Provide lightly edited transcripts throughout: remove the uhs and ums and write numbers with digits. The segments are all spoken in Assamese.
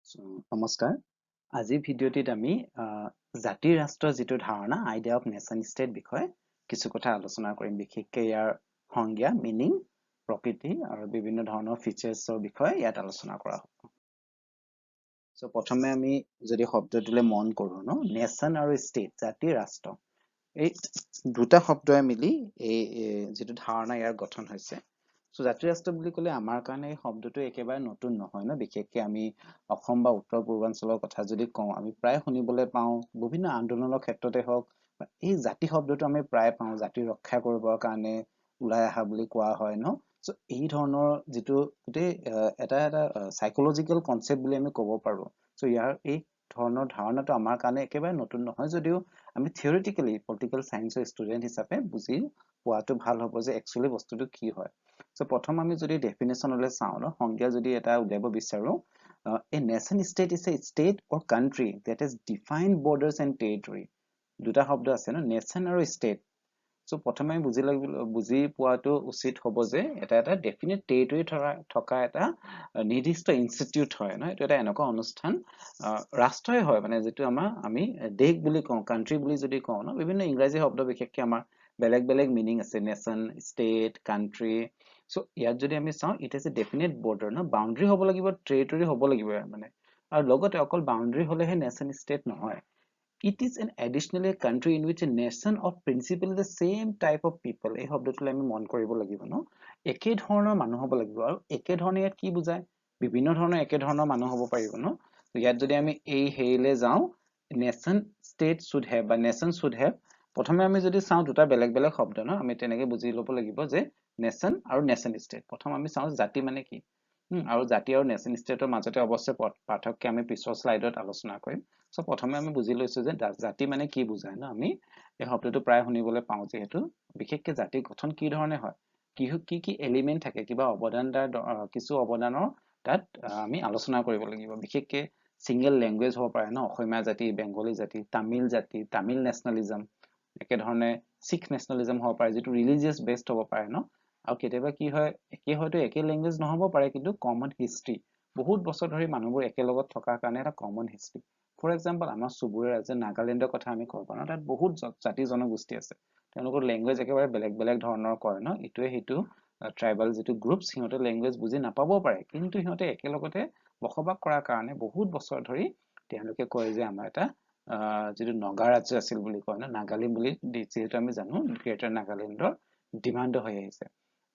নমস্কাৰ আজি ভিডিঅ'টিত আমি জাতি ৰাষ্ট্ৰৰ যেটো ধাৰণা আইডিয়া অফ নেশ্যন ষ্টেট বিষয়ে কিছু কথা আলোচনা কৰিম বিশেষকৈ ইয়াৰ সংজ্ঞা মিনিং প্ৰকৃতি আৰু বিভিন্ন ধৰণৰ ফিচাৰ্ছৰ বিষয়ে ইয়াত আলোচনা কৰা হ'ব সো প্ৰথমে আমি যদি শব্দটোলে মন কৰো ন নেশ্যন আৰু ষ্টেট জাতি ৰাষ্ট্ৰ এই দুটা শব্দই মিলি এই যেটো ধাৰণা ইয়াৰ গঠন হৈছে সো জাতি ৰাষ্ট্ৰ বুলি ক'লে আমাৰ কাৰণে এই শব্দটো একেবাৰে নতুন নহয় ন বিশেষকৈ আমি অসম বা উত্তৰ পূৰ্বাঞ্চলৰ কথা যদি কওঁ আমি প্ৰায় শুনিবলৈ পাওঁ বিভিন্ন আন্দোলনৰ ক্ষেত্ৰতে হওক এই জাতি শব্দটো আমি প্ৰায় পাওঁ জাতি ৰক্ষা কৰিবৰ কাৰণে ওলাই আহা বুলি কোৱা হয় ন সো এই ধৰণৰ যেটো গোটেই এটা সাইকোলজিক্যাল কনসেপ্ট বুলি আমি ক'ব পাৰো সো ইয়াৰ এই ধৰণৰ ধাৰণাটো আমাৰ কাৰণে একেবাৰে নতুন নহয় যদিও আমি থিওৰিটিক্যালি পলিটিক্যাল সায়েন্সৰ ষ্টুডেন্ট হিচাপে বুজি পোৱাটো ভাল হ'ব যে একচুয়ালি বস্তুটো কি হয় সো প্ৰথম আমি যদি ডেফিনেশনলৈ চাওঁ ন সংজ্ঞা যদি এটা উলিয়াব বিচাৰো a nation state is a state or country that has defined borders and territory দুটা শব্দ আছে ন নেশ্যন আৰু ষ্টেট সো প্ৰথমে আমি বুজি পোৱাটো উচিত হ'ব যে এটা ডেফিনেট টেৰিটৰি থকা এটা নিৰ্দিষ্ট ইনষ্টিটিউট হয় ন এটা এনেকুৱা অনুষ্ঠান ৰাষ্ট্ৰই হয় মানে যেটো আমি দেশ বুলি কওঁ কান্ট্ৰি বুলি যদি কওঁ ন বিভিন্ন ইংৰাজী শব্দ বিশেষকৈ আমাৰ বেলেগ মিনিং আছে নেশ্যন ষ্টেট কান্ট্ৰি সো ইয়াত যদি আমি চাওঁ it is a definite border ন বাউণ্ডাৰী হ'ব লাগিব টেৰিটৰি হ'ব লাগিব মানে আৰু লগতে অকল বাউণ্ডাৰী হ'লেহে নেশ্যন ষ্টেট নহয় it is an additionally a country in which a nation of principally the same type of people এই শব্দটোলৈ আমি মন কৰিব লাগিব ন একে ধৰণৰ মানুহ হ'ব লাগিব আৰু একে ধৰণে ইয়াত কি বুজায় বিভিন্ন ধৰণৰ একে ধৰণৰ মানুহ হ'ব পাৰিব ন ইয়াত যদি আমি এই হেইলে যাওঁ nation state should have বা nation should have প্ৰথমে আমি যদি চাওঁ দুটা বেলেগ শব্দ ন আমি তেনেকৈ বুজি ল'ব লাগিব যে নেশ্যন আৰু নেশ্যন ষ্টেট প্ৰথম আমি চাওঁ জাতি মানে কি আৰু জাতি আৰু নেশ্যন ষ্টেটৰ মাজতে অৱশ্যে পাৰ্থক্য আমি পিছৰ স্লাইডত আলোচনা কৰিম সো প্ৰথমে আমি বুজি লৈছো যে জাতি মানে কি বুজায় ন আমি এই শব্দটো প্ৰায় শুনিবলৈ পাওঁ যেহেতু বিশেষকৈ জাতি গঠন কি ধৰণে হয় কি এলিমেন্ট থাকে কিবা অৱদান কিছু অৱদানৰ তাত আমি আলোচনা কৰিব লাগিব বিশেষকৈ সিঙ্গল ল্যাঙ্গুৱেজ হ'ব পাৰে ন অসমীয়া জাতি বেংগলী জাতি তামিল নেশনালিজম একে ধৰণে শিখ নেশনালিজম হ'ব পাৰে যেটো ৰিলিজিয়াছ বেসড হ'ব পাৰে ন আৰু কেতিয়াবা কি হয় হয়তো একে ল্যাঙ্গুৱেজ নহব পাৰে কিন্তু কমন হিষ্ট্ৰী বহুত বছৰ ধৰি মানুহবোৰ একেলগত থকাৰ কাৰণে এটা কমন হিষ্ট্ৰী ফৰ এক্সাম্পল আমাৰ চুবুৰীয়া ৰাজ্য নাগালেণ্ডৰ কথা আমি ক'ব পাৰোঁ তাত বহুত জাতি জনগোষ্ঠী আছে তেওঁলোকৰ ল্যাঙ্গুৱেজ একেবাৰে বেলেগ ধৰণৰ কয় ন ইটোৱে হিটো ট্ৰাইবাল যেটো গ্ৰুপ সিহঁতে ল্যাঙ্গুৱেজ বুজি নাপাব পাৰে কিন্তু সিহঁতে একেলগতে বসবাস কৰাৰ কাৰণে বহুত বছৰ ধৰি তেওঁলোকে কয় যে আমাৰ এটা যেটো নগা ৰাজ্য আছিল বুলি কয় ন নাগালিম বুলি যেহেতু আমি জানো গ্ৰেটাৰ নাগালেণ্ডৰ ডিমান্ড হৈ আহিছে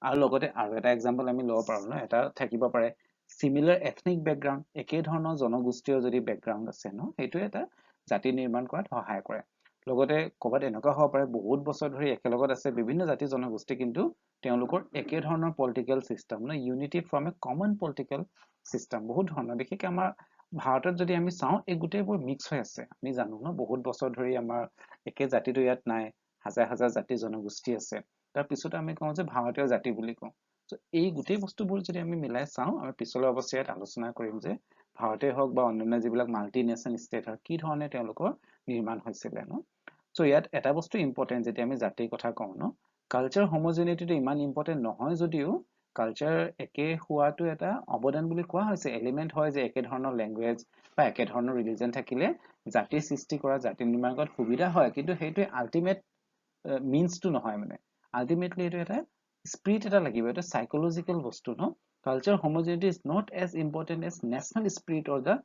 আৰু লগতে আৰু এটা এক্সাম্পল আমি ল'ব পাৰো ন এটা থাকিব পাৰে সিমিলাৰ এথনিক বেকগ্ৰাউণ্ড একে ধৰণৰ জনগোষ্ঠীৰ যদি বেকগ্ৰাউণ্ড আছে ন সেইটো এটা জাতি নিৰ্মাণ কৰাত সহায় কৰে লগতে ক'বাত এনেকুৱা হ'ব পাৰে বহুত বছৰ ধৰি একেলগত আছে বিভিন্ন জাতি জনগোষ্ঠী কিন্তু তেওঁলোকৰ একে ধৰণৰ পলিটিক্যাল সিস্টেম ন unity from a common political system বহুত ধৰণৰ বিশেষকৈ আমাৰ ভাৰতত যদি আমি চাওঁ এই গোটেইবোৰ মিক্স হৈ আছে আমি জানো ন বহুত বছৰ ধৰি আমাৰ একে জাতিটো ইয়াত নাই হাজাৰ জাতি জনগোষ্ঠী আছে তাৰ পিছত আমি কওঁ যে ভাৰতীয় জাতি বুলি কওঁ সো এই গোটেই বস্তুবোৰ যদি আমি মিলাই চাওঁ আমি পিছলৈ অৱশ্যে ইয়াত আলোচনা কৰিম যে ভাৰতে হওক বা অন্যান্য যিবিলাক মাল্টিনেশ্যন ষ্টেট হয় কি ধৰণে তেওঁলোকৰ নিৰ্মাণ হৈছিলে ন সো ইয়াত এটা বস্তু ইম্পৰ্টেন্ট যেতিয়া আমি জাতিৰ কথা কওঁ ন কালচাৰ হোমোজেনিটিটো ইমান ইম্পৰ্টেন্ট নহয় যদিও কালচাৰ একে হোৱাটো এটা অৱদান বুলি কোৱা হৈছে এলিমেন্ট হয় যে একে ধৰণৰ ল্যাঙ্গুৱেজ বা একে ধৰণৰ ৰিলিজন থাকিলে জাতিৰ সৃষ্টি কৰা জাতি নিৰ্মাণ কৰাত সুবিধা হয় কিন্তু সেইটোৱে আল্টিমেট মিন্সটো নহয় মানে আল্টিমেটলি এইটো এটা স্পিৰিট এটা লাগিব এটা সাইকোলজিক্যাল বস্তু ন culture homogeneity is not as important as national spirit or the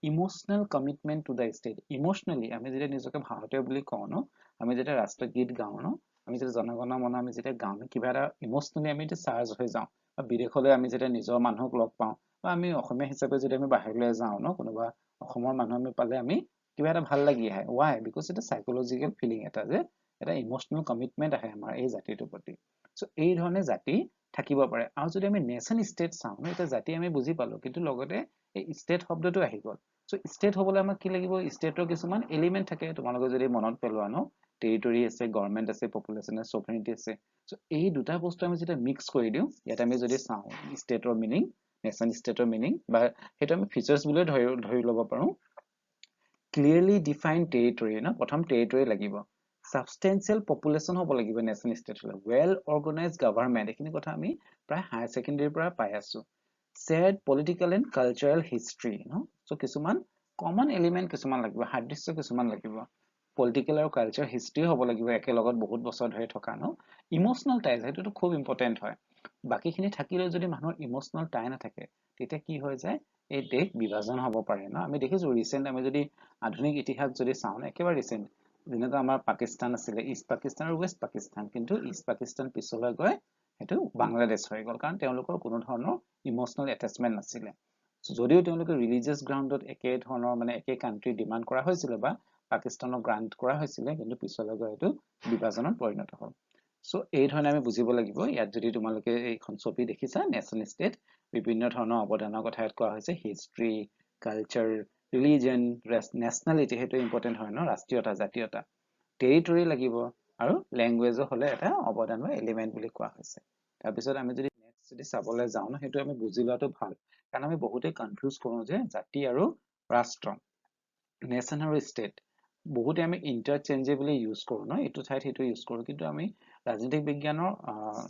emotional commitment to the state emotionally আমি যেতিয়া নিজকে ভাৰতীয় বুলি কওঁ ন আমি যেতিয়া ৰাষ্ট্ৰগীত গাওঁ ন আমি যেতিয়া জনগণ মন আমি যেতিয়া গাওঁ কিবা এটা ইমোশনালি আমি চাৰ্জ হৈ যাওঁ বা বিদেশলৈ আমি যেতিয়া নিজৰ মানুহক লগ পাওঁ বা আমি অসমীয়া হিচাপে যদি আমি বাহিৰলৈ যাওঁ ন কোনোবা অসমৰ মানুহ আমি পালে আমি কিবা এটা ভাল লাগি আহে why because এটা সাইকোলজিক্যাল ফিলিং এটা যে এটা ইমোশনাল কমিটমেন্ট আহে আমাৰ এই জাতিটোৰ প্ৰতি সো এই ধৰণে জাতি থাকিব পাৰে আৰু যদি আমি নেশ্যন ষ্টেট চাওঁ ন এটা জাতি আমি বুজি পালো কিন্তু লগতে এই ষ্টেট শব্দটো আহি গ'ল সো ষ্টেট হ'বলৈ আমাক কি লাগিব ষ্টেটৰ কিছুমান এলিমেন্ট থাকে তোমালোকে যদি মনত পেলোৱা ন টেৰিটৰি আছে গভৰ্ণমেন্ট আছে পপুলেশ্যন আছে সভৰেনিটি আছে সো এই দুটা বস্তু আমি যেতিয়া মিক্স কৰি দিওঁ ইয়াত আমি যদি চাওঁ ষ্টেটৰ মিনিং নেশ্যন ষ্টেটৰ মিনিং বা সেইটো আমি ফিচাৰ্ছ বুলি ধৰি ল'ব পাৰো ক্লিয়াৰলি ডিফাইন টেৰিটৰি ন প্ৰথম টেৰিটৰি লাগিব সাবস্টেন্সিয়েল পপুলেশ্যন হ'ব লাগিব নেশ্যন ষ্টেট হলে ৱেল অৰ্গানাইজড গভৰ্ণমেন্ট এইখিনি কথা আমি প্ৰায় হায়াৰ ছেকেণ্ডাৰীৰ পৰা পাই আছো shared political and cultural history no so কিছুমান common element কিছুমান লাগিব সাদৃশ্য কিছুমান লাগিব political আৰু culture history হ'ব লাগিব একে লগত বহুত বছৰ ধৰি থকা ন emotional ties হেতুটো খুব important হয় বাকিখিনি থাকিলেও যদি মানুহৰ emotional tie নাথাকে তেতিয়া কি হৈ যায় এই দেশ বিভাজন হ'ব পাৰে ন আমি দেখিছো ৰিসেন্ট আমি যদি আধুনিক ইতিহাস যদি চাওঁ একেবাৰে ৰিসেন্ট যেনেকৈ আমাৰ পাকিস্তান আছিলে ইষ্ট পাকিস্তান আৰু ওয়েষ্ট পাকিস্তান কিন্তু ইষ্ট পাকিস্তান পিছলৈ গৈ হেতু বাংলাদেশ হৈ গল কাৰণ তেওঁলোকৰ কোনো ধৰণৰ ইমোশনাল অ্যাটাচমেন্ট নাছিলে যদিও তেওঁলোকে ৰিলিজিয়াছ গ্ৰাউণ্ডত একে ধৰণৰ মানে একে কান্ট্ৰি ডিমান্ড কৰা হৈছিল বা পাকিস্তানক গ্ৰান্ট কৰা হৈছিল কিন্তু পিছলৈ গৈ হেতু বিভাজনত পৰিণত হ'ল সো এই ধৰণে আমি বুজিব লাগিব ইয়াত যদি তোমালোকে এইখন ছবি দেখিছা নেশন ষ্টেট বিভিন্ন ধৰণৰ অৱদানৰ কথা ইয়াত কোৱা হৈছে হিষ্ট্ৰি কালচাৰ ৰিলিজন নেশনালিটি হেতু ইম্পৰ্টেন্ট হয় ন ৰাষ্ট্ৰীয়তা জাতীয়তা টেৰিটৰি লাগিব আৰু ল্যাঙ্গুৱেজো হলে এটা অৱদান বা এলিমেন্ট বুলি কোৱা হৈছে তাৰ পিছত আমি যদি নেক্সট যদি চাবলৈ যাওঁ ন হেতু আমি বুজি লোৱাটো ভাল কাৰণ আমি বহুতে কনফিউজ কৰো যে জাতি আৰু ৰাষ্ট্ৰ নেশন আৰু ষ্টেট বহুতে আমি ইন্টাৰচেঞ্জেবলি ইউজ কৰো ন এটো ঠাইত হেতু ইউজ কৰো কিন্তু আমি ৰাজনৈতিক বিজ্ঞানৰ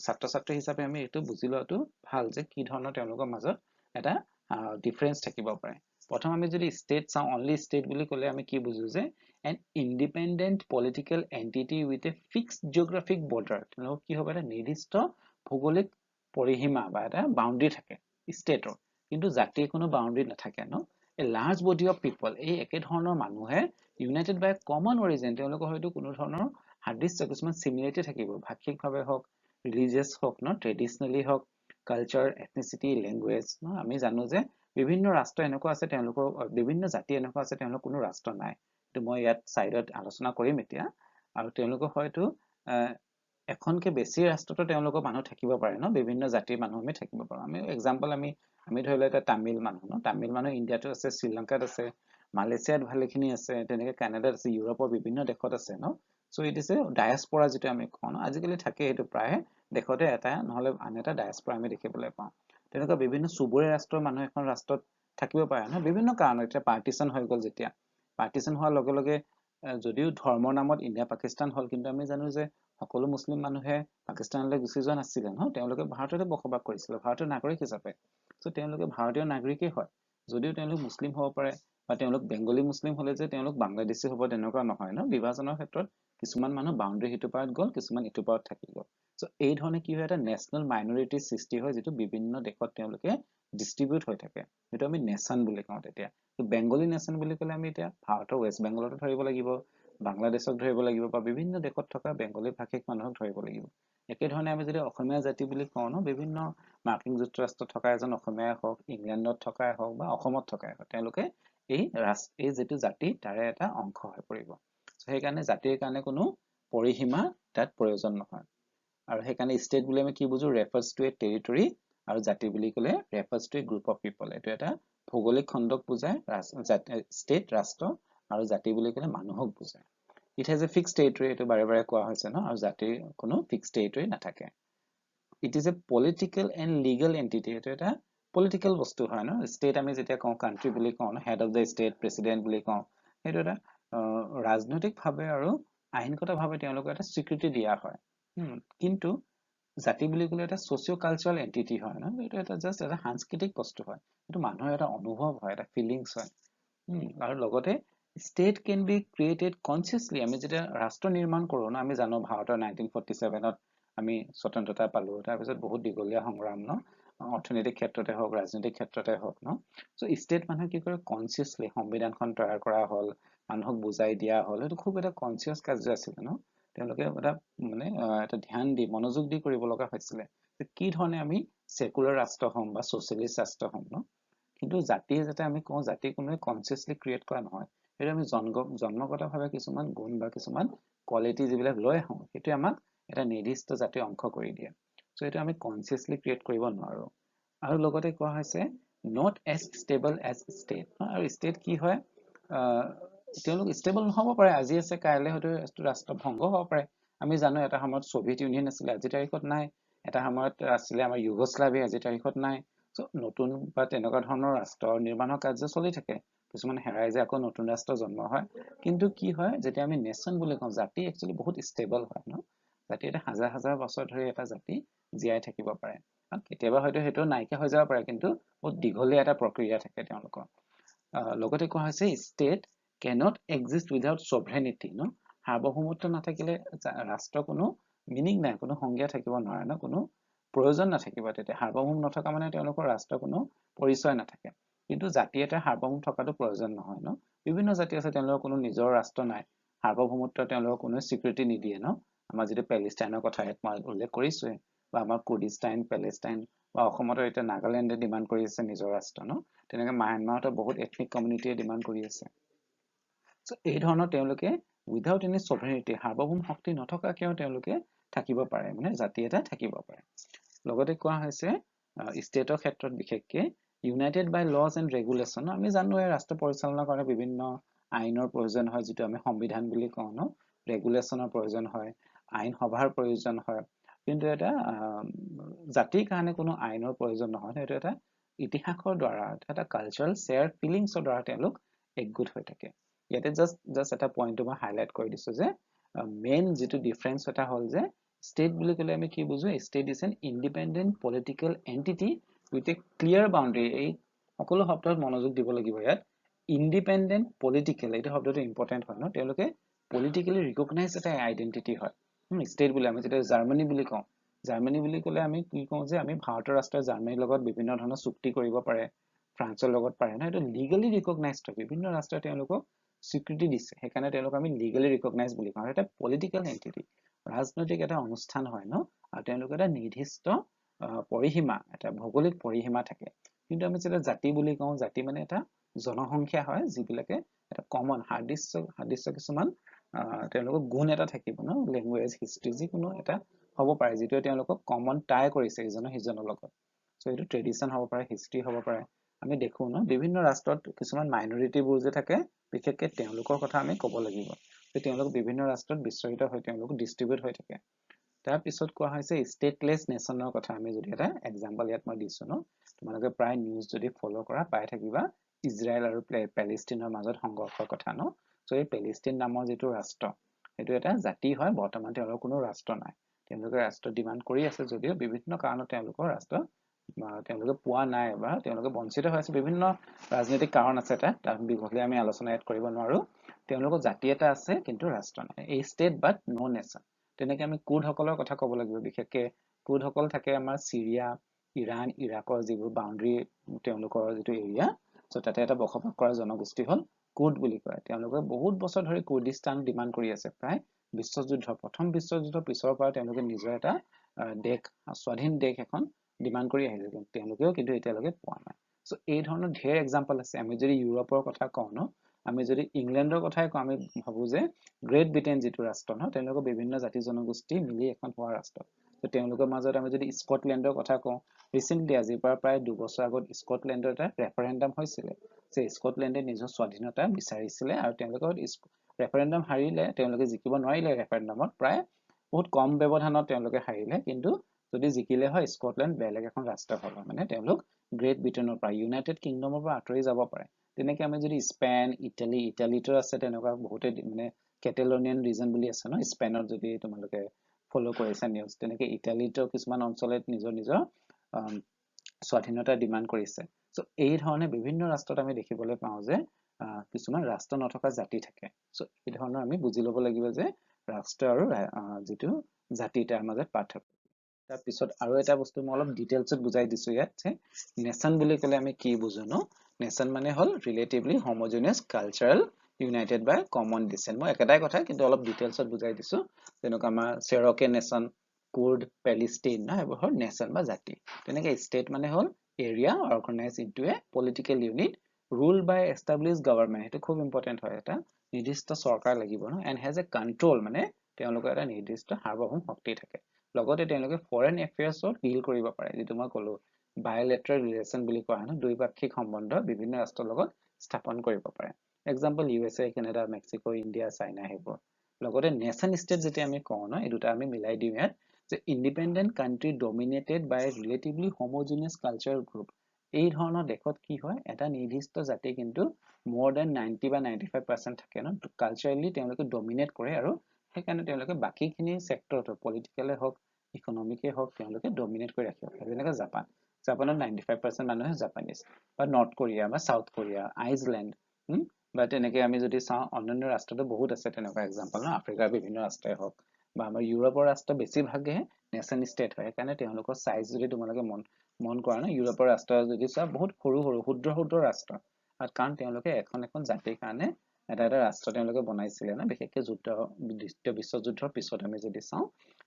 ছাত্ৰ ছাত্ৰী হিচাপে আমি এটো বুজি লোৱাটো ভাল যে কি ধৰণৰ তেওঁলোকৰ মাজত এটা ডিফাৰেন্স থাকিব পাৰে প্ৰথম আমি যদি ষ্টেট চাওঁ অনলি ষ্টেট বুলি ক'লে আমি কি বুজো যে an independent political entity with a fixed geographic border তেওঁলোক কি হ'ব এটা নিৰ্দিষ্ট ভৌগোলিক পৰিসীমা বা এটা বাউণ্ডাৰী থাকে ষ্টেটৰ কিন্তু জাতিৰ কোনো বাউণ্ডাৰী নাথাকে ন a large body of people এই একে ধৰণৰ মানুহে ইউনাইটেড বাই কমন অৰিজিন তেওঁলোকৰ হয়তো কোনো ধৰণৰ সাদৃশ্য কিছুমান সিমিলাৰিটি থাকিব ভাষিকভাৱে হওক ৰিলিজিয়াছ হওক ন ট্ৰেডিশনালি হওক কালচাৰ এথনিচিটি ল্যাঙ্গুৱেজ ন আমি জানো যে বিভিন্ন ৰাষ্ট্ৰ এনেকুৱা আছে তেওঁলোকৰ বিভিন্ন জাতি এনেকুৱা আছে তেওঁলোকৰ কোনো ৰাষ্ট্ৰ নাই তো মই ইয়াত সাইডত আলোচনা কৰিম এতিয়া আৰু তেওঁলোকৰ হয়তো এখনকে বেছি ৰাষ্ট্ৰটো তেওঁলোকৰ মানুহ থাকিব পাৰে ন বিভিন্ন জাতিৰ মানুহ আমি থাকিব পাৰো আমি এক্সাম্পল আমি ধৰিলে এটা তামিল মানুহ ন তামিল মানুহ ইণ্ডিয়াটো আছে শ্ৰীলংকাত আছে মালয়েছিয়াত ভালেখিনি আছে তেনেকে কানাডাত আছে ইউৰোপৰ বিভিন্ন দেশত আছে ন সো ইট ইজ এ ডায়াস্পোৰা যেটো আমি কওঁ আজিকালি থাকে এটো প্ৰায় দেশতে এটা নহলে আন এটা ডায়াস্পোৰা আমি দেখিবলৈ পাওঁ তেনেকুৱা বিভিন্ন সুবুৰে ৰাষ্ট্ৰৰ মানুহ এখন ৰাষ্ট্ৰত থাকিব পাৰে ন বিভিন্ন কাৰণত এটা পাৰ্টিশন হৈ গল যেতিয়া পাৰ্টিশন হোৱাৰ লগে লগে যদিও ধৰ্মৰ নামত ইণ্ডিয়া পাকিস্তান হল কিন্তু আমি জানো যে সকলো মুছলিম মানুহে পাকিস্তানলৈ গুচি যোৱা নাছিল ন তেওঁলোকে ভাৰততে বসবাস কৰিছিল ভাৰতৰ নাগৰিক হিচাপে সো তেওঁলোকে ভাৰতীয় নাগৰিকেই হয় যদিও তেওঁলোক মুছলিম হ'ব পাৰে বা তেওঁলোক বেংগলী মুছলিম হলে যে তেওঁলোক বাংলাদেশী হ'ব তেনেকুৱা নহয় ন বিভাজনৰ ক্ষেত্ৰত কিছুমান মানুহ বাউণ্ডাৰী হিটো পাৰত গল কিছুমান ইটো পাৰত থাকি গল সো এই ধৰণে কি হয় এটা নেশনাল মাইনৰিটি সৃষ্টি হয় যেটো বিভিন্ন দেশত তেওঁলোকে ডিস্ট্ৰিবিউট হৈ থাকে যেটো আমি নেশন বুলি কওঁ তেতিয়া বেংগলী নেশন বুলি ক'লে আমি এতিয়া ভাৰতৰ ওয়েষ্ট বেংগলতো ধৰিব লাগিব বাংলাদেশক ধৰিব লাগিব বা বিভিন্ন দেশত থকা বেংগলী ভাষিক মানুহক ধৰিব লাগিব একে ধৰণে আমি যদি অসমীয়া জাতি বুলি কওঁ ন বিভিন্ন মাৰ্কিন যুক্তৰাষ্ট্ৰত থকা এজন অসমীয়াই হওক ইংলেণ্ডত থকাই হওক বা অসমত থকাই হওক তেওঁলোকে এই যেটো জাতি তাৰে এটা অংশ হৈ পৰিব সেইকাৰণে জাতিৰ কাৰণে কোনো পৰিসীমা তাত প্ৰয়োজন নহয় আৰু সেইকাৰণে ষ্টেট বুলি আমি কি বুজো ৰেফাৰ্স টু এ টেৰিটৰি আৰু জাতি বুলি ক'লে ৰেফাৰ্স টু এ গ্ৰুপ অফ পিপল এটো এটা ভৌগোলিক খণ্ডক বুজায় ষ্টেট ৰাষ্ট্ৰ আৰু জাতি বুলি ক'লে মানুহক বুজায় it has a fixed territory এটো বাৰে বাৰে কোৱা হৈছে ন আৰু জাতিৰ কোনো ফিক্সড টেৰিটৰি নাথাকে it is a political and legal entity এটো এটা পলিটিক্যাল বস্তু হয় ন ষ্টেট আমি যেতিয়া কওঁ কান্ট্ৰি বুলি কওঁ head of the state president বুলি কওঁ হেতু এটা ৰাজনৈতিকভাৱে আৰু আইনগতভাৱে তেওঁলোকক এটা স্বীকৃতি দিয়া হয় কিন্তু জাতি বুলি ক'লে এটা সোশিও কালচাৰাল এন্টিটি হয় ন এটো এটা জাস্ট এটা সাংস্কৃতিক বস্তু হয় এটো মানুহৰ এটা অনুভৱ হয় এটা ফিলিংস হয় আৰু লগতে state can be created consciously আমি যেতিয়া ৰাষ্ট্ৰ নিৰ্মাণ কৰো না আমি জানো ভাৰতৰ 1947ত আমি স্বতন্ত্ৰতা পালো তাৰ পিছত বহুত দীঘলীয়া সংগ্ৰাম ন অৰ্থনৈতিক ক্ষেত্ৰতে হওক ৰাজনৈতিক ক্ষেত্ৰতে হওক ন সো ষ্টেট মানুহে কি কৰে কনসিয়াসলি সংবিধানখন তৈয়াৰ কৰা হল মানুহক বুজাই দিয়া হল এটো খুব এটা কনসিয়াস কাৰ্য আছিল ন তেওঁলোকে এটা মানে এটা ধ্যান দি মনোযোগ দি কৰিব লগা হৈছিল যে কি ধৰণে আমি সেকুলাৰ ৰাষ্ট্ৰ হম বা সোশ্যালিষ্ট ৰাষ্ট্ৰ হম ন কিন্তু জাতি যেটা আমি কওঁ জাতি কোনো কনসিয়াসলি ক্ৰিয়েট কৰা নহয় এটো আমি জন্মগতভাৱে কিছুমান গুণ বা কিছুমান কোৱালিটি যিবিলাক লৈ আহো হেতু আমাক এটা নিৰ্দিষ্ট জাতিৰ অংশ কৰি দিয়ে সো এটো আমি কনসিয়াসলি ক্ৰিয়েট কৰিব নোৱাৰো আৰু লগতে কোৱা হৈছে not as stable as state আৰু state কি হয় তেওঁলোক ষ্টেবল নহব পাৰে আজি আছে কাইলে হয়তো ৰাষ্ট্ৰ ভংগ হ'ব পাৰে আমি জানো এটা সময়ত সোভিয়েত ইউনিয়ন আছিল আজি তাৰিখত নাই এটা সময়ত আছিলে আমাৰ ইউগোস্লাভিয়া আজি তাৰিখত নাই সো নতুন বা তেনেকুৱা ধৰণৰ ৰাষ্ট্ৰ নিৰ্মাণৰ কাৰ্য চলি থাকে কিছুমান হেৰাই যায় আকৌ নতুন ৰাষ্ট্ৰ জন্ম হয় কিন্তু কি হয় যেতিয়া আমি নেশন বুলি কওঁ জাতি একচুয়ালি বহুত ষ্টেবল হয় ন জাতি এটা হাজাৰ হাজাৰ বছৰ ধৰি এটা জাতি জীয়াই থাকিব পাৰে কেতিয়াবা হয়তো হেতু নাইকিয়া হৈ যাব পাৰে কিন্তু বহুত দীঘলীয়া এটা প্ৰক্ৰিয়া থাকে তেওঁলোকৰ লগতে কোৱা হৈছে state cannot exist without sovereignty ন সাৰ্বভৌমত্ব নাথাকিলে ৰাষ্ট্ৰ কোনো মিনিং নাই কোনো সংজ্ঞা থাকিব নোৱাৰে ন কোনো প্ৰয়োজন নাথাকিব তেতিয়া সাৰ্বভৌম নথকা মানে তেওঁলোকৰ ৰাষ্ট্ৰ কোনো পৰিচয় নাথাকে কিন্তু জাতি এটা সাৰ্বভৌম থকাটো প্ৰয়োজন নহয় ন বিভিন্ন জাতি আছে তেওঁলোকৰ কোনো নিজৰ ৰাষ্ট্ৰ নাই সাৰ্বভৌমত্ব তেওঁলোকৰ কোনো স্বীকৃতি নিদিয়ে ন আমাৰ যেটো পেলেষ্টাইনৰ কথা মই উল্লেখ কৰিছোৱে বা আমাৰ কুৰ্দিস্তান পেলেষ্টাইন বা অসমতো এটা নাগালেণ্ডে ডিমান্ড কৰি আছে নিজৰ ৰাষ্ট্ৰ ন তেনেকৈ মায়ানমাৰতো বহুত এথনিক কমিউনিটিয়ে ডিমান্ড কৰি আছে সো এই ধৰণৰ তেওঁলোকে উইদাউট এনি সভাৰেনিটি সাৰ্বভৌম শক্তি নথকাকেও তেওঁলোকে থাকিব পাৰে মানে জাতি এটা থাকিব পাৰে লগতে কোৱা হৈছে ষ্টেটৰ ক্ষেত্ৰত বিশেষকৈ united by laws and regulation আমি জানো এই ৰাষ্ট্ৰ পৰিচালনাৰ কাৰণে বিভিন্ন আইনৰ প্ৰয়োজন হয় যেটো আমি সংবিধান বুলি কওঁ ন ৰেগুলেশ্যনৰ প্ৰয়োজন হয় আইন সভাৰ প্ৰয়োজন হয় কিন্তু এটা জাতিৰ কাৰণে কোনো আইনৰ প্ৰয়োজন নহয় সেইটো এটা ইতিহাসৰ দ্বাৰা এটা কালচাৰেল শেয়াৰ ফিলিংছৰ দ্বাৰা তেওঁলোক একগোট হৈ থাকে ইয়াতে জাস্ট এটা পইণ্ট মই হাইলাইট কৰি দিছো যে মেইন যেটো ডিফাৰেন্স এটা হ'ল যে state বুলি ক'লে আমি কি বুজো state is an independent political entity with a clear boundary এই সকলো শব্দত মনোযোগ দিব লাগিব ইয়াত independent political এইটো শব্দটো ইম্পৰ্টেন্ট হয় ন তেওঁলোকে politically recognized এটা আইডেন্টিটি হয় state বুলি আমি যেটা জাৰ্মানী বুলি কওঁ জাৰ্মানী বুলি ক'লে আমি কি কওঁ যে আমি ভাৰতৰ ৰাষ্ট্ৰ জাৰ্মানীৰ লগত বিভিন্ন ধৰণৰ চুক্তি কৰিব পাৰে ফ্ৰান্সৰ লগত পাৰে না এটা লিগালি ৰিকগনাইজড হয় বিভিন্ন ৰাষ্ট্ৰই তেওঁলোকক স্বীকৃতি দিছে সেইকাৰণে তেওঁলোক আমি লিগালি ৰিকগনাইজড বুলি কওঁ এটা পলিটিক্যাল এন্টিটি ৰাজনৈতিক এটা অনুষ্ঠান হয় ন আৰু তেওঁলোকৰ এটা নিৰ্দিষ্ট পৰিসীমা এটা ভৌগোলিক পৰিসীমা থাকে কিন্তু আমি যেটা জাতি বুলি কওঁ জাতি মানে এটা জনসংখ্যা হয় যিবিলাকে এটা কমন হাদৃশ্য কিছুমান তেওঁলোকৰ গুণ এটা থাকিব ন ল্যাঙ্গুৱেজ হিষ্ট্ৰি যিকোনো এটা হ'ব পাৰে যেটো তেওঁলোকক কমন টাই কৰিছে ইজনৰ সিজনৰ লগত সো এইটো ট্ৰেডিশন হ'ব পাৰে হিষ্ট্ৰি হ'ব পাৰে আমি দেখো ন বিভিন্ন ৰাষ্ট্ৰত কিছুমান মাইনৰিটিবোৰ যে থাকে বিশেষকৈ তেওঁলোকৰ কথা আমি ক'ব লাগিব যে তেওঁলোক বিভিন্ন ৰাষ্ট্ৰত বিস্তৃত হৈ তেওঁলোক ডিস্ট্ৰিবিউট হৈ থাকে তাৰ পিছত কোৱা হৈছে ষ্টেটলেছ নেশনৰ কথা আমি যদি এটা এক্সাম্পল ইয়াত মই দিছো ন তোমালোকে প্ৰায় নিউজ যদি ফলো কৰা পাই থাকিবা ইজৰাইল আৰু পেলেষ্টাইনৰ মাজত সংঘৰ্ষৰ কথা ন সো এই পেলেষ্টাইন নামৰ যেটো ৰাষ্ট্ৰ এটো এটা জাতি হয় বৰ্তমান তেওঁলোকৰ কোনো ৰাষ্ট্ৰ নাই তেওঁলোকে ৰাষ্ট্ৰ ডিমান্ড কৰি আছে যদিও বিভিন্ন কাৰণত তেওঁলোকৰ ৰাষ্ট্ৰ তেওঁলোকে পোৱা নাই বা তেওঁলোকে বঞ্চিত হৈ আছে বিভিন্ন ৰাজনৈতিক কাৰণ আছে তাত বিঘলে আমি আলোচনা ইয়াত কৰিব নোৱাৰো তেওঁলোকৰ জাতি এটা আছে কিন্তু ৰাষ্ট্ৰ নাই এই ষ্টেট বাট নো নেশন তেনেকৈ আমি কুৰ্দসকলৰ কথা ক'ব লাগিব বিশেষকৈ কুৰ্দসকল থাকে আমাৰ সিৰিয়া ইৰাণ ইৰাকৰ যিবোৰ বাউণ্ডাৰী তেওঁলোকৰ যেটো এৰিয়া সো তাতে এটা বসবাস কৰা জনগোষ্ঠী হ'ল কুৰ্দ বুলি কয় তেওঁলোকে বহুত বছৰ ধৰি কুৰ্দিস্তান ডিমান্ড কৰি আছে প্ৰায় বিশ্বযুদ্ধ প্ৰথম বিশ্বযুদ্ধৰ পিছৰ পৰা তেওঁলোকে নিজৰ এটা দেশ স্বাধীন দেশ এখন ডিমান্ড কৰি আহিছে তেওঁলোকেও কিন্তু এতিয়ালৈকে পোৱা নাই সো এই ধৰণৰ ঢেৰ এক্সাম্পল আছে আমি যদি ইউৰোপৰ কথা কওঁ ন আমি যদি ইংলেণ্ডৰ কথাই কওঁ আমি ভাবো যে গ্ৰেট ব্ৰিটেইন যেটো ৰাষ্ট্ৰ ন তেওঁলোকৰ বিভিন্ন জাতি জনগোষ্ঠী মিলি এখন হোৱা ৰাষ্ট্ৰ তো তেওঁলোকৰ মাজত আমি যদি স্কটলেণ্ডৰ কথা কওঁ ৰিসেন্টলি আজিৰ পৰা প্ৰায় 2 বছৰ আগত স্কটলেণ্ডৰ এটা ৰেফাৰেণ্ডাম হৈছিল যে স্কটলেণ্ডে নিজৰ স্বাধীনতা বিচাৰিছিল আৰু তেওঁলোকৰ ৰেফাৰেণ্ডাম হাৰিলে তেওঁলোকে জিকিব নোৱাৰিলে ৰেফাৰেণ্ডামত প্ৰায় বহুত কম ব্যৱধানত তেওঁলোকে হাৰিলে কিন্তু যদি জিকিলে হয় স্কটলেণ্ড বেলেগ এখন ৰাষ্ট্ৰ হ'ল মানে তেওঁলোক গ্ৰেট ব্ৰিটেইনৰ পৰা ইউনাইটেড কিংডমৰ পৰা আঁতৰি যাব পাৰে তেনেকৈ আমি যদি স্পেন ইটালীটো আছে তেনেকুৱা বহুতে মানে কেটালোনিয়ান ৰিজন বুলি আছে ন স্পেনত যদি তোমালোকে ফলো কৰিছা নিউজ তেনেকৈ ইটালীটো কিছুমান অঞ্চলত নিজৰ স্বাধীনতা ডিমান্ড কৰিছে সো এই ধৰণে বিভিন্ন ৰাষ্ট্ৰত আমি দেখিবলৈ পাওঁ যে কিছুমান ৰাষ্ট্ৰ নথকা জাতি থাকে সো এই ধৰণৰ আমি বুজি ল'ব লাগিব যে ৰাষ্ট্ৰ আৰু যেটো জাতি তাৰ মাজত পাৰ্থক্য তাৰ পিছত আৰু এটা বস্তু মই অলপ ডিটেইলছত বুজাই দিছো ইয়াত যে নেশন বুলি ক'লে আমি কি বুজো ন নেশন মানে হ'ল ৰিলেটিভলি হোমোজেনিয়াছ কালচাৰেল ইউনাইটেড বাই কমন ডিসেন্ট মই একেটাই কথা কিন্তু অলপ ডিটেইলছত বুজাই দিছো যেনেকৈ আমাৰ চেৰকে নেশন কুৰ্দ পেলেষ্টাইন না এইবোৰ হ'ল নেশন বা জাতি তেনেকৈ ষ্টেট মানে হ'ল area organise into a political unit ruled by established government এটা খুব ইম্পৰ্টেন্ট হয় এটা নিৰ্দিষ্ট চৰকাৰ লাগিব ন এন্ড হেজ এ কন্ট্ৰোল মানে তেওঁলোকৰ এটা নিৰ্দিষ্ট সাৰ্বভৌম শক্তি থাকে লগতে তেওঁলোকে ফৰেন এফেয়াৰ্ছত ডিল কৰিব পাৰে যেটো মই ক'লো বায়োলেটাৰেল ৰিলেশন বুলি কোৱা হয় দ্বিপাক্ষিক সম্বন্ধ বিভিন্ন ৰাষ্ট্ৰৰ লগত স্থাপন কৰিব পাৰে example USA Canada Mexico India China হেবোৰ লগতে নেশন ষ্টেট যেটা আমি কওঁ ন এই দুটা আমি মিলাই দিম ইয়াত যে ইণ্ডিপেন্ডেন্ট কান্ট্ৰি ডমিনেটেড বাই ৰিলেটিভলি হোমোজেনিয়াছ কালচাৰেল গ্ৰুপ এই ধৰণৰ দেশত কি হয় এটা নিৰ্দিষ্ট জাতি কিন্তু more than 90 বা 95% থাকে ন কালচাৰেলি তেওঁলোকে ডমিনেট কৰে আৰু সেইকাৰণে তেওঁলোকে বাকিখিনি সেক্টৰটো পলিটিক্যালে হওক ইকনমিকে হওক তেওঁলোকে ডমিনেট কৰি ৰাখিব পাৰে যেনেকৈ জাপানত 95% মানুহে জাপানিজ বা নৰ্থ কোৰিয়া বা সাউথ কোৰিয়া আইচলেণ্ড বা তেনেকৈ আমি যদি চাওঁ অন্যান্য ৰাষ্ট্ৰটো বহুত আছে তেনেকুৱা এক্সাম্পল ন আফ্ৰিকাৰ বিভিন্ন ৰাষ্ট্ৰই হওক বা আমাৰ ইউৰোপৰ ৰাষ্ট্ৰ বেছিভাগে নেশ্যন ষ্টেট হয় সেইকাৰণে তেওঁলোকৰ চাইজ যদি তোমালোকে মন কৰা ন ইউৰোপৰ ৰাষ্ট্ৰ যদি চোৱা বহুত সৰু সৰু ক্ষুদ্ৰ ৰাষ্ট্ৰ কাৰণ তেওঁলোকে এখন জাতিৰ কাৰণে এটা ৰাষ্ট্ৰ তেওঁলোকে বনাইছিলে না বিশেষকৈ দ্বিতীয় বিশ্বযুদ্ধৰ পিছত আমি যদি চাওঁ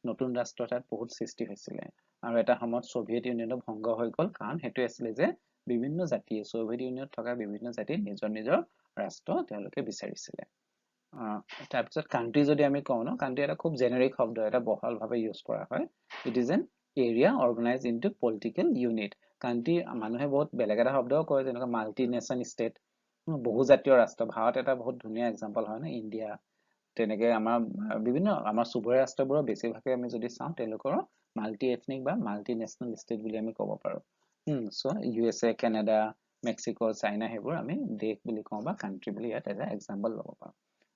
নতুন ৰাষ্ট্ৰ তাত বহুত সৃষ্টি হৈছিলে আৰু এটা সময়ত সোভিয়েট ইউনিয়নো ভংগ হৈ গ'ল কাৰণ সেইটো আছিলে যে বিভিন্ন জাতি সোভিয়েট ইউনিয়নত থকা বিভিন্ন জাতি নিজৰ ৰাষ্ট্ৰ তেওঁলোকে বিচাৰিছিলে তাৰপিছত কান্ট্ৰি যদি আমি কওঁ ন কান্ট্ৰি এটা খুব জেনেৰিক শব্দ এটা বহলভাৱে ইউজ কৰা হয় it is an area organise into political unit country মানুহে বহুত বেলেগ এটা শব্দও কয় যেনেকৈ মাল্টি নেশ্যন ষ্টেট বহুজাতীয় ৰাষ্ট্ৰ ভাৰত এটা বহুত ধুনীয়া এক্সাম্পল হয় ন ইণ্ডিয়া তেনেকৈ আমাৰ বিভিন্ন আমাৰ চুবুৰীয়া ৰাষ্ট্ৰবোৰৰ বেছিভাগে আমি যদি চাওঁ তেওঁলোকৰ মাল্টি এথনিক বা মাল্টি নেশ্যনেল ষ্টেট বুলি আমি ক'ব পাৰোঁ চ' USA কানাডা মেক্সিকো চাইনা সেইবোৰ আমি দেশ বুলি কওঁ বা কাণ্ট্ৰি বুলি ইয়াত এটা এক্সাম্পল ল'ব পাৰোঁ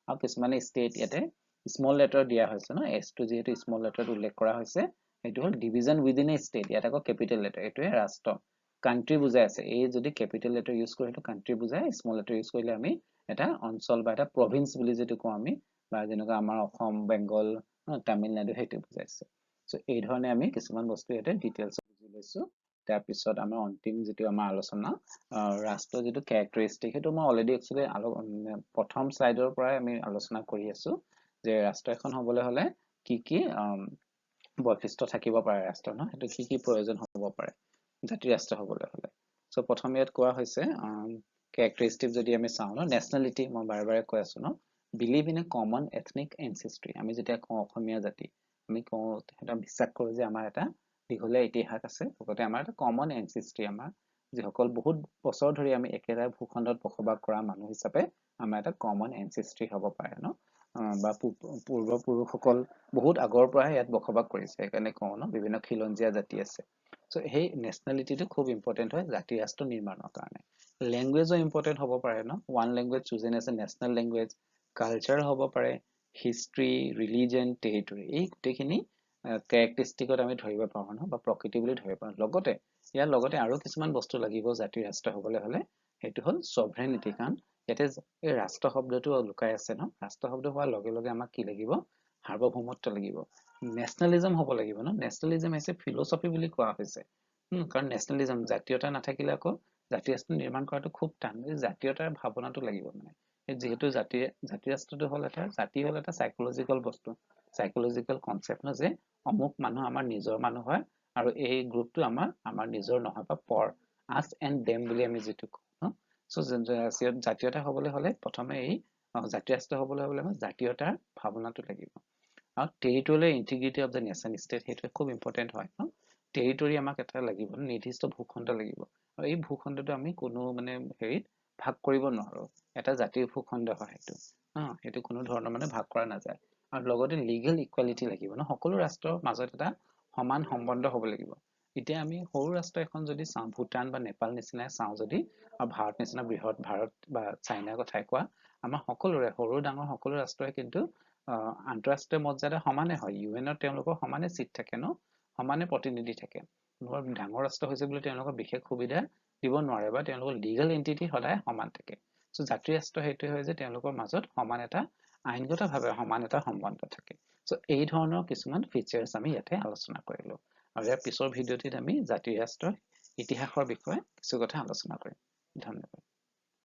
আৰু কিছুমানে ষ্টেট ইয়াতে স্মল লেটাৰ দিয়া হৈছে ন এছটো যিহেতু স্মল লেটাৰত উল্লেখ কৰা হৈছে সেইটো হ'ল ডিভিজন উইদিন এ ষ্টেট ইয়াত আকৌ কেপিটেল লেটাৰ এইটোৱে ৰাষ্ট্ৰ কাণ্ট্ৰি বুজাই আছে এই যদি কেপিটেল লেটাৰ ইউজ কৰি সেইটো কাণ্ট্ৰি বুজাই স্মল লেটাৰ ইউজ কৰিলে আমি এটা অঞ্চল বা এটা প্ৰভিন্স বুলি যিটো কওঁ আমি বা যেনেকুৱা আমাৰ অসম বেংগল তামিলনাডু সেইটো বুজাইছে চ' এই ধৰণে আমি কিছুমান বস্তু ইয়াতে ডিটেইলছ বুজি লৈছোঁ তাৰপিছত আমাৰ অন্তিম যিটো আমাৰ আলোচনা ৰাষ্ট্ৰৰ যিটো কেৰেক্টাৰিষ্টিক সেইটো মই অলৰেডি একচুৱেলি প্ৰথম শ্লাইডৰ পৰাই আমি আলোচনা কৰি আছোঁ যে ৰাষ্ট্ৰ এখন হ'বলৈ হ'লে কি বৈশিষ্ট্য থাকিব পাৰে ৰাষ্ট্ৰ ন সেইটো কি প্ৰয়োজন হ'ব পাৰে জাতি ৰাষ্ট্ৰ হ'বলৈ হ'লে চ' প্ৰথম ইয়াত কোৱা হৈছে কেৰেক্টাৰিষ্টিক যদি আমি চাওঁ ন নেশ্যনেলিটি মই বাৰে বাৰে কৈ আছোঁ ন believe in a common ethnic ancestry আমি যেতিয়া কওঁ অসমীয়া জাতি আমি কওঁ এটা বিশ্বাস কৰোঁ যে আমাৰ এটা দীঘলীয়া ইতিহাস আছে লগতে আমাৰ এটা কমন এনচিষ্ট্ৰি আমাৰ যিসকল বহুত বছৰ ধৰি আমি একেটা ভূখণ্ডত বসবাস কৰা মানুহ হিচাপে আমাৰ এটা কমন এনচিষ্ট্ৰি হ'ব পাৰে ন বা পূৰ্বপুৰুষসকল বহুত আগৰ পৰাই ইয়াত বসবাস কৰিছে সেইকাৰণে কওঁ ন বিভিন্ন খিলঞ্জীয়া জাতি আছে চ' সেই নেশ্যনেলিটিটো খুব ইম্পৰ্টেণ্ট হয় জাতি ৰাষ্ট্ৰ নিৰ্মাণৰ কাৰণে লেংগুৱেজো ইম্পৰ্টেণ্ট হ'ব পাৰে ন one language chosen as a national language culture হ'ব পাৰে হিষ্ট্ৰী ৰিলিজন টেৰিটৰি এই গোটেইখিনি কেৰেক্টাৰিষ্টিকত আমি ধৰিব পাৰোঁ ন বা প্ৰকৃতি বুলি ধৰিব পাৰোঁ লগতে ইয়াৰ লগতে আৰু কিছুমান বস্তু লাগিব জাতি ৰাষ্ট্ৰ হ'বলৈ হ'লে সেইটো হ'ল ছভৰেনিটি কাৰণ ইয়াতে এই ৰাষ্ট্ৰ শব্দটো লুকাই আছে ন ৰাষ্ট্ৰ শব্দ হোৱাৰ লগে লগে আমাক কি লাগিব সাৰ্বভৌমত্ব লাগিব নেশ্যনেলিজম হ'ব লাগিব ন নেশ্যনেলিজম হৈছে ফিলচফি বুলি কোৱা হৈছে কাৰণ নেশ্যনেলিজম জাতীয়তা নাথাকিলে আকৌ জাতি ৰাষ্ট্ৰ নিৰ্মাণ কৰাটো খুব টান জাতীয়তাৰ ভাৱনাটো লাগিব মানে যিহেতু জাতি ৰাষ্ট্ৰটো হ'ল এটা জাতি হ'ল এটা চাইকলজিকেল বস্তু চাইকলজিকেল কনচেপ্ট ন যে অমুক মানুহ আমাৰ নিজৰ মানুহ হয় আৰু এই গ্ৰুপটো আমাৰ নিজৰ নহয় বা পৰ আছ এণ্ড ডেম বুলি আমি যিটো কওঁ ন চ' জাতীয়তা হ'বলৈ হ'লে প্ৰথমে এই জাতি ৰাষ্ট্ৰ হ'বলৈ হ'লে আমাৰ জাতীয়তাৰ ভাৱনাটো লাগিব আৰু territorial integrity of the nation state সেইটো খুব ইম্পৰ্টেণ্ট হয় ন টেৰিটৰি আমাক এটা লাগিব নিৰ্দিষ্ট ভূখণ্ড লাগিব আৰু এই ভূখণ্ডটো আমি কোনো মানে হেৰিত ভাগ কৰিব নোৱাৰোঁ এটা জাতিৰ ভূখণ্ড হয় সেইটো কোনো ধৰণৰ মানে ভাগ কৰা নাযায় আৰু লগতে লিগেল ইকুৱেলিটি লাগিব ন সকলো ৰাষ্ট্ৰৰ মাজত এটা সমান সম্বন্ধ হ'ব লাগিব এতিয়া আমি সৰু ৰাষ্ট্ৰ এখন যদি চাওঁ ভূটান বা নেপাল নিচিনাই চাওঁ যদি আৰু ভাৰত নিচিনা বৃহৎ ভাৰত বা চাইনাৰ কথাই কোৱা আমাৰ সকলোৰে সৰু ডাঙৰ সকলো ৰাষ্ট্ৰই কিন্তু আন্তঃৰাষ্ট্ৰীয় মৰ্যাদা সমানে হয় ইউএনত তেওঁলোকৰ সমানে চিট থাকে ন সমানে প্ৰতিনিধি থাকে ডাঙৰ ৰাষ্ট্ৰ হৈছে বুলি তেওঁলোকৰ বিশেষ সুবিধা দিব নোৱাৰে বা তেওঁলোকৰ লিগেল এণ্টিটি সদায় সমান থাকে চ' জাতি ৰাষ্ট্ৰ সেইটোৱে হয় যে তেওঁলোকৰ মাজত সমান এটা আইনগতভাৱে সমান এটা সম্বন্ধ থাকে চ' এই ধৰণৰ কিছুমান ফিচাৰ্ছ আমি ইয়াতে আলোচনা কৰিলোঁ আৰু ইয়াৰ পিছৰ ভিডিঅ'টিত আমি জাতি ৰাষ্ট্ৰৰ ইতিহাসৰ বিষয়ে কিছু কথা আলোচনা কৰিম ধন্যবাদ